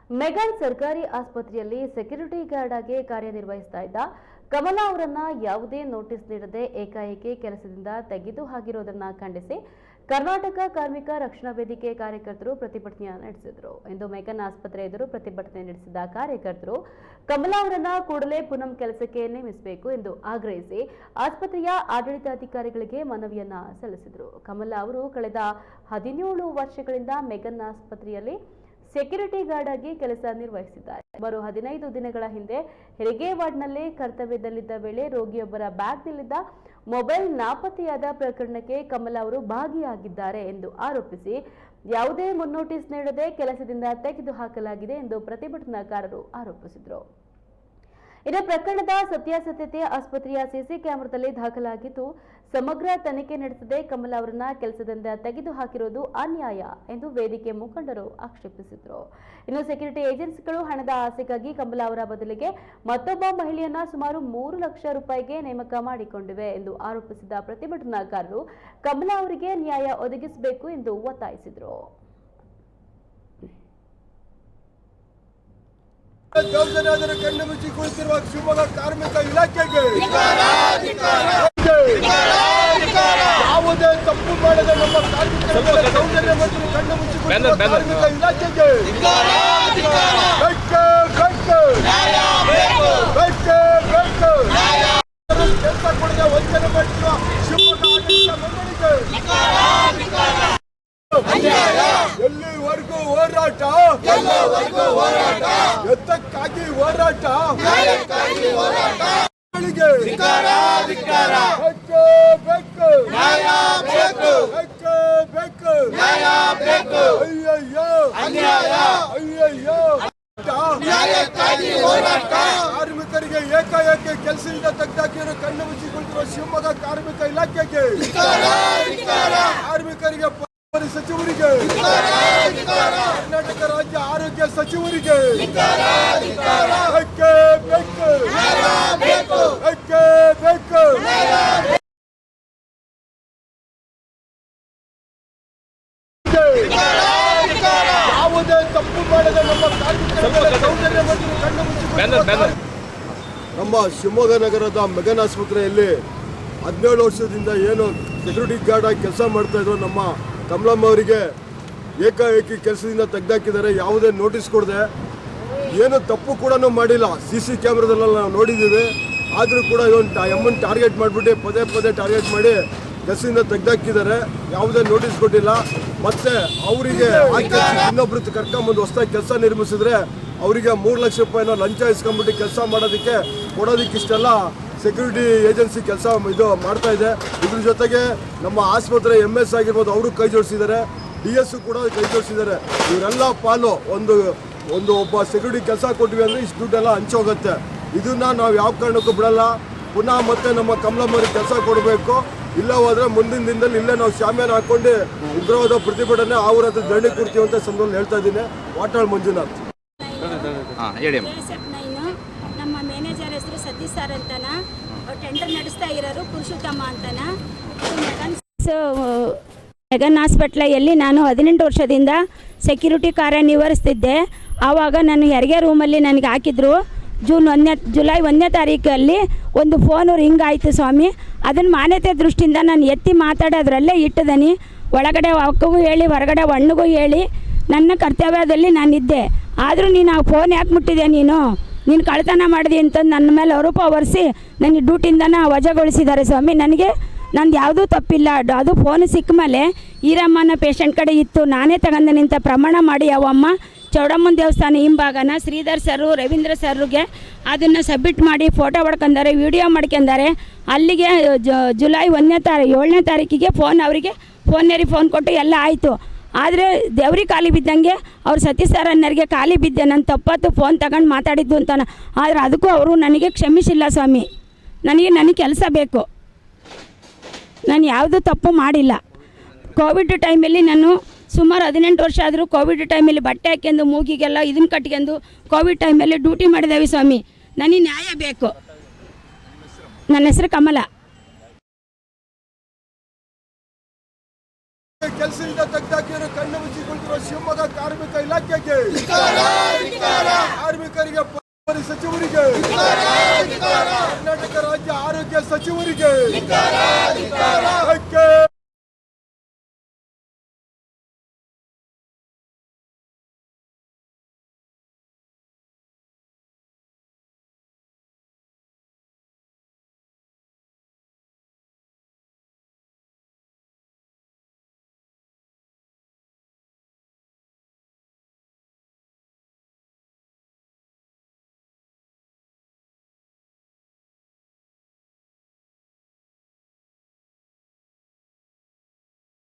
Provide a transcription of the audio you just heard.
McGann ಸರ್ಕಾರಿ ಆಸ್ಪತ್ರೆಯಲ್ಲಿ security guard ಆಗಿ ಕಾರ್ಯನಿರ್ವಹಿಸ್ತಾ ಇದ್ದ ಕಮಲಾ ಅವರನ್ನ ಯಾವುದೇ ನೋಟಿಸ್ ನೀಡದೆ ಏಕಾಏಕಿ ಕೆಲಸದಿಂದ ತೆಗೆದುಹಾಕಿರುವುದನ್ನು ಖಂಡಿಸಿ ಕರ್ನಾಟಕ ಕಾರ್ಮಿಕ ರಕ್ಷಣಾ ವೇದಿಕೆ ಕಾರ್ಯಕರ್ತರು ಪ್ರತಿಭಟನೆ ನಡೆಸಿದರು. ಇಂದು ಮೆಗನ್ ಆಸ್ಪತ್ರೆ ಎದುರು ಪ್ರತಿಭಟನೆ ನಡೆಸಿದ ಕಾರ್ಯಕರ್ತರು ಕಮಲಾ ಅವರನ್ನ ಕೂಡಲೇ ಪುನಃ ಕೆಲಸಕ್ಕೆ ನೇಮಿಸಬೇಕು ಎಂದು ಆಗ್ರಹಿಸಿ ಆಸ್ಪತ್ರೆಯ ಆಡಳಿತಾಧಿಕಾರಿಗಳಿಗೆ ಮನವಿಯನ್ನ ಸಲ್ಲಿಸಿದರು. ಕಮಲಾ ಅವರು ಕಳೆದ 17 ವರ್ಷಗಳಿಂದ ಮೆಗನ್ ಆಸ್ಪತ್ರೆಯಲ್ಲಿ ಸೆಕ್ಯೂರಿಟಿ ಗಾರ್ಡ್ ಆಗಿ ಕೆಲಸ ನಿರ್ವಹಿಸಿದ್ದಾರೆ. ಸುಮಾರು 15 ದಿನಗಳ ಹಿಂದೆ ಹೆರಿಗೆ ವಾರ್ಡ್ನಲ್ಲಿ ಕರ್ತವ್ಯದಲ್ಲಿದ್ದ ವೇಳೆ ರೋಗಿಯೊಬ್ಬರ ಬ್ಯಾಗ್ನಲ್ಲಿದ್ದ ಮೊಬೈಲ್ ನಾಪತ್ತೆಯಾದ ಪ್ರಕರಣಕ್ಕೆ ಕಮಲಾ ಅವರು ಭಾಗಿಯಾಗಿದ್ದಾರೆ ಎಂದು ಆರೋಪಿಸಿ ಯಾವುದೇ ಮುನ್ನೋಟಿಸ್ ನೀಡದೆ ಕೆಲಸದಿಂದ ತೆಗೆದುಹಾಕಲಾಗಿದೆ ಎಂದು ಪ್ರತಿಭಟನಾಕಾರರು ಆರೋಪಿಸಿದರು. ಇದೇ ಪ್ರಕರಣದ ಸತ್ಯಾಸತ್ಯತೆ ಆಸ್ಪತ್ರೆಯ ಸಿಸಿ ಕ್ಯಾಮೆರಾದಲ್ಲಿ ದಾಖಲಾಗಿದ್ದು ಸಮಗ್ರ ತನಿಖೆ ನಡೆಸದೆ ಕಮಲಾ ಅವರನ್ನ ಕೆಲಸದಿಂದ ತೆಗೆದುಹಾಕಿರುವುದು ಅನ್ಯಾಯ ಎಂದು ವೇದಿಕೆ ಮುಖಂಡರು ಆಕ್ಷೇಪಿಸಿದರು. ಇನ್ನು ಸೆಕ್ಯೂರಿಟಿ ಏಜೆನ್ಸಿಗಳು ಹಣದ ಆಸೆಗಾಗಿ ಕಮಲಾ ಅವರ ಬದಲಿಗೆ ಮತ್ತೊಬ್ಬ ಮಹಿಳೆಯನ್ನ ಸುಮಾರು 3 ಲಕ್ಷ ರೂಪಾಯಿಗೆ ನೇಮಕ ಮಾಡಿಕೊಂಡಿವೆ ಎಂದು ಆರೋಪಿಸಿದ ಪ್ರತಿಭಟನಾಕಾರರು ಕಮಲಾ ಅವರಿಗೆ ನ್ಯಾಯ ಒದಗಿಸಬೇಕು ಎಂದು ಒತ್ತಾಯಿಸಿದರು. ದೌರ್ಜನ್ಯದ ಕಣ್ಣು ಮುಚ್ಚಿ ಕುಳಿತಿರುವ ಶಿವಮೊಗ್ಗ ಕಾರ್ಮಿಕ ಇಲಾಖೆಗೆ ಯಾವುದೇ ತಪ್ಪು ಮಾಡದೆ ನಮ್ಮ ಕಾರ್ಮಿಕರ ದೌರ್ಜನ್ಯ ಮತ್ತು ಕಣ್ಣು ಮುಚ್ಚಿ ಕುಳಿತಿರುವ ಕಾರ್ಮಿಕ ಇಲಾಖೆಗೆ ಕೆಲಸ ಕೊಡದೆ ವಂಚನೆ ಮಾಡಿರುವ ಶಿವಮೊಗ್ಗ ಮಂಡಳಿಗೆ ಎಲ್ಲಿವರೆಗೂ ಹೋರಾಟ, ಎತ್ತಕ್ಕಾಗಿ ಹೋರಾಟ, ಕಾರ್ಮಿಕರಿಗೆ ಏಕಾಏಕಿ ಕೆಲಸದಿಂದ ತೆಗೆದಾಕಿರೋ ಕಣ್ಣು ಮುಚ್ಚಿಕೊಂಡಿರುವ ಶಿವಮೊಗ್ಗ ಕಾರ್ಮಿಕ ಇಲಾಖೆಗೆ, ಕಾರ್ಮಿಕರಿಗೆ ಸಚಿವರಿಗೆ, ಕರ್ನಾಟಕ ರಾಜ್ಯ ಆರೋಗ್ಯ ಸಚಿವರಿಗೆ ಯಾವುದೇ ತಪ್ಪು ಮಾಡದೆ ನಮ್ಮ ನಮ್ಮ ಶಿವಮೊಗ್ಗ ನಗರದ ಮೆಗನ್ ಆಸ್ಪತ್ರೆಯಲ್ಲಿ 17 ವರ್ಷದಿಂದ ಏನು ಸೆಕ್ಯೂರಿಟಿ ಗಾರ್ಡ್ ಆಗಿ ಕೆಲಸ ಮಾಡ್ತಾ ಇದ್ರು ನಮ್ಮ ಕಮಲಮ್ಮ ಅವರಿಗೆ ಏಕಾಏಕಿ ಕೆಲಸದಿಂದ ತೆಗೆದಾಕಿದ್ದಾರೆ. ಯಾವುದೇ ನೋಟಿಸ್ ಕೊಡದೆ, ಏನು ತಪ್ಪು ಕೂಡ ಮಾಡಿಲ್ಲ. CC ಕ್ಯಾಮ್ರಾದಲ್ಲೆಲ್ಲ ನಾವು ನೋಡಿದ್ದೀವಿ. ಆದರೂ ಕೂಡ ಇದೊಂದು ಎಮ್ಮನ್ನು ಟಾರ್ಗೆಟ್ ಮಾಡಿಬಿಟ್ಟು ಪದೇ ಟಾರ್ಗೆಟ್ ಮಾಡಿ ಕೆಲಸದಿಂದ ತೆಗೆದಾಕಿದ್ದಾರೆ. ಯಾವುದೇ ನೋಟಿಸ್ ಕೊಟ್ಟಿಲ್ಲ. ಮತ್ತು ಅವರಿಗೆ ಇನ್ನೊಬ್ರು ಕರ್ಕೊಂಬಂದು ಹೊಸದಾಗಿ ಕೆಲಸ ನಿರ್ಮಿಸಿದ್ರೆ ಅವರಿಗೆ 3 ಲಕ್ಷ ರೂಪಾಯಿನ ಲಂಚ ಇಸ್ಕೊಂಡ್ಬಿಟ್ಟು ಕೆಲಸ ಕೊಡೋದಕ್ಕಿಷ್ಟೆಲ್ಲ ಸೆಕ್ಯೂರಿಟಿ ಏಜೆನ್ಸಿ ಕೆಲಸ ಇದು ಮಾಡ್ತಾ ಇದೆ. ಇದ್ರ ಜೊತೆಗೆ ನಮ್ಮ ಆಸ್ಪತ್ರೆ MS ಆಗಿರ್ಬೋದು, ಅವರು ಕೈ ಜೋಡಿಸಿದ್ದಾರೆ. DS ಕೂಡ ಕೈ ಜೋಡಿಸಿದ್ದಾರೆ. ಇವರೆಲ್ಲ ಪಾಲು ಒಬ್ಬ ಸೆಕ್ಯೂರಿಟಿ ಕೆಲಸ ಕೊಟ್ಟಿವಿ ಅಂದರೆ ಇಷ್ಟು ದುಡ್ಡೆಲ್ಲ ಹಂಚೋಗುತ್ತೆ. ಇದನ್ನ ನಾವು ಯಾವ ಕಾರಣಕ್ಕೂ ಬಿಡಲ್ಲ. ಪುನಃ ಮತ್ತೆ ನಮ್ಮ ಕಮಲಮ್ಮವ್ರಿಗೆ ಕೆಲಸ ಕೊಡಬೇಕು. ಇಲ್ಲ ಹೋದ್ರೆ ಮುಂದಿನ ದಿನದಲ್ಲಿ ಇಲ್ಲೇ ನಾವು ಶಾಮಿಯಾನ ಹಾಕೊಂಡು ಉಗ್ರವಾದ ಪ್ರತಿಭಟನೆ ಅವ್ರ ಹತ್ರ ಧರಣಿ ಕೊಡ್ತೀವಿ ಅಂತ ಸಂದರ್ಭದಲ್ಲಿ ಹೇಳ್ತಾ ಇದ್ದೀನಿ. ವಾಟಾಳ್ ಮಂಜುನಾಥ್. ನಮ್ಮ ಮ್ಯಾನೇಜರ್ ಹೆಸರು ಸತೀಶ್ ಸರ್ ಅಂತನ, ಟೆಂಡರ್ ನಡೆಸ್ತಾ ಇರೋರು ಪುರುಷೋತ್ತಮ ಅಂತನ. ಮೆಗನ್ ಹಾಸ್ಪಿಟ್ಲಲ್ಲಿ ನಾನು 18 ವರ್ಷದಿಂದ ಸೆಕ್ಯೂರಿಟಿ ಕಾರ್ಯನಿರ್ವಹಿಸ್ತಿದ್ದೆ. ಆವಾಗ ನಾನು ಹೆರಿಗೆ ರೂಮಲ್ಲಿ ನನಗೆ ಹಾಕಿದ್ರು. ಜುಲೈ 1ನೇ ತಾರೀಕಲ್ಲಿ ಒಂದು ಫೋನು ರಿಂಗ್ ಆಯಿತು ಸ್ವಾಮಿ. ಅದನ್ನು ಮಾನ್ಯತೆ ದೃಷ್ಟಿಯಿಂದ ನಾನು ಎತ್ತಿ ಮಾತಾಡೋದ್ರಲ್ಲೇ ಇಟ್ಟಿದ್ದೀನಿ. ಒಳಗಡೆ ಅಕ್ಕಗೂ ಹೇಳಿ, ಹೊರಗಡೆ ಹಣ್ಣಿಗೂ ಹೇಳಿ ನನ್ನ ಕರ್ತವ್ಯದಲ್ಲಿ ನಾನಿದ್ದೆ. ಆದರೂ ನೀನು ಆ ಫೋನ್ ಯಾಕೆ ಮುಟ್ಟಿದೆ, ನೀನು ಕಳ್ತನ ಮಾಡಿದೆ ಅಂತ ನನ್ನ ಮೇಲೆ ಆರೋಪ ಹೊರಿಸಿ ನನಗೆ ಡ್ಯೂಟಿಯಿಂದನೇ ವಜಾಗೊಳಿಸಿದ್ದಾರೆ ಸ್ವಾಮಿ. ನಂದು ಯಾವುದೂ ತಪ್ಪಿಲ್ಲ. ಅದು ಫೋನ್ ಸಿಕ್ಕ ಮೇಲೆ ಈರಮ್ಮನ ಪೇಷಂಟ್ ಕಡೆ ಇತ್ತು, ನಾನೇ ತಗೊಂಡೆ ನಿಂತ ಪ್ರಮಾಣ ಮಾಡಿ ಅವಮ್ಮ ಚೌಡಮ್ಮನ ದೇವಸ್ಥಾನ ಹಿಂಭಾಗನ ಶ್ರೀಧರ್ ಸರು, ರವೀಂದ್ರ ಸರ್ಗೆ ಅದನ್ನು ಸಬ್ಮಿಟ್ ಮಾಡಿ ಫೋಟೋ ಹೊಡ್ಕೊಂಡಾರೆ, ವಿಡಿಯೋ ಮಾಡ್ಕೊಂಡಾರೆ. ಅಲ್ಲಿಗೆ ಜುಲೈ 7ನೇ ತಾರೀಕಿಗೆ ಅವರಿಗೆ ಫೋನ್ ಕೊಟ್ಟು ಎಲ್ಲ ಆಯಿತು. ಆದರೆ ದೇವ್ರಿಗೆ ಖಾಲಿ ಬಿದ್ದಂಗೆ ಅವ್ರು ಸತೀಶ್ ಸರ್ ಅನ್ನೋರಿಗೆ ಖಾಲಿ ಬಿದ್ದೆ, ನನ್ನ ತಪ್ಪತ್ತು ಫೋನ್ ತಗೊಂಡು ಮಾತಾಡಿದ್ದು ಅಂತಾನೆ. ಆದರೆ ಅದಕ್ಕೂ ಅವರು ನನಗೆ ಕ್ಷಮಿಸಿಲ್ಲ ಸ್ವಾಮಿ. ನನಗೆ ಕೆಲಸ ಬೇಕು. ನಾನು ಯಾವುದೂ ತಪ್ಪು ಮಾಡಿಲ್ಲ. ಕೋವಿಡ್ ಟೈಮಲ್ಲಿ ನಾನು ಸುಮಾರು 18 ವರ್ಷ ಆದರೂ ಕೋವಿಡ್ ಟೈಮಲ್ಲಿ ಬಟ್ಟೆ ಹಾಕ್ಯಂದು ಮೂಗಿಗೆಲ್ಲ ಇದನ್ನು ಕಟ್ಕೊಂಡು ಕೋವಿಡ್ ಟೈಮಲ್ಲಿ ಡ್ಯೂಟಿ ಮಾಡಿದ್ದೇವೆ ಸ್ವಾಮಿ. ನನಗೆ ನ್ಯಾಯ ಬೇಕು. ನನ್ನ ಹೆಸರು ಕಮಲ. ಕೆಲಸದಿಂದ ತೆಗೆದಾಕಿರೋ ಕಣ್ಣು ಮುಚ್ಚಿಕೊಂಡಿರುವ ಶಿವಮೊಗ್ಗ ಕಾರ್ಮಿಕ ಇಲಾಖೆಗೆ ಮೌರಿಗೆ